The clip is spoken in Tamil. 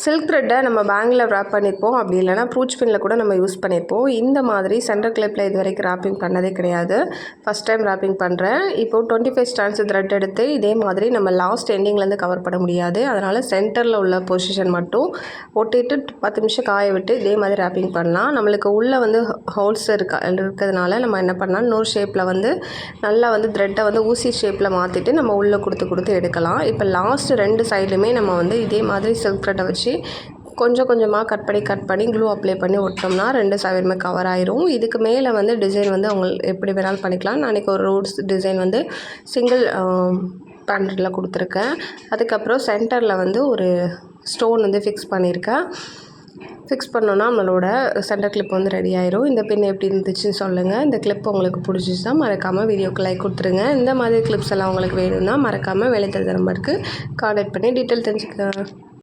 சில்க் த்ரெட்டை நம்ம பேங்கில் ரேப் பண்ணியிருப்போம், அப்படி இல்லைனா ப்ரூச் பின்னில் கூட நம்ம யூஸ் பண்ணியிருப்போம். இந்த மாதிரி சென்டர் கிளிப்பில் இது வரைக்கும் ரேப்பிங் பண்ணதே கிடையாது. ஃபஸ்ட் டைம் ரேப்பிங் பண்ணுறேன். இப்போது 25 ஸ்டாண்ட்ஸ் த்ரெட் எடுத்து இதே மாதிரி நம்ம லாஸ்ட் எண்டிங்லேருந்து கவர் பண்ண முடியாது. அதனால் சென்டரில் உள்ள பொசிஷன் மட்டும் ஒட்டிட்டு 10 நிமிஷம் காய விட்டு இதே மாதிரி ரேப்பிங் பண்ணலாம். நம்மளுக்கு உள்ளே வந்து ஹோல்ஸ் இருக்கிறதுனால நம்ம என்ன பண்ணலாம், இன்னொரு ஷேப்பில் வந்து நல்லா வந்து த்ரெட்டை வந்து ஊசி ஷேப்பில் மாற்றிட்டு நம்ம உள்ளே கொடுத்து எடுக்கலாம். இப்போ லாஸ்ட் 2 சைடுமே நம்ம வந்து இதே மாதிரி சில்க் த்ரெட்டை வச்சு கொஞ்சம் கொஞ்சமாக கட் பண்ணி க்ளூ அப்ளை பண்ணி விட்டோம்னா 2 சைடுமே கவர் ஆயிரும். இதுக்கு மேலே வந்து டிசைன் வந்து அவங்க எப்படி வேணாலும் பண்ணிக்கலாம். நான் இன்றைக்கி ஒரு ரோட்ஸ் டிசைன் வந்து சிங்கிள் பேட்டர்னில் கொடுத்துருக்கேன். அதுக்கப்புறம் சென்டரில் வந்து ஒரு ஸ்டோன் வந்து ஃபிக்ஸ் பண்ணியிருக்கேன். ஃபிக்ஸ் பண்ணோன்னா நம்மளோட சென்டர் கிளிப் வந்து ரெடி ஆயிரும். இந்த பின் எப்படி இருந்துச்சுன்னு சொல்லுங்கள். இந்த கிளிப் உங்களுக்கு பிடிச்சிச்சுன்னா மறக்காமல் வீடியோக்கு லைக் கொடுத்துருங்க. இந்த மாதிரி கிளிப்ஸ் எல்லாம் உங்களுக்கு வேணும்னா மறக்காமல் வேலைத்தல் நம்பருக்கு கான்டாக்ட் பண்ணி டீட்டெயில் தெரிஞ்சுக்க.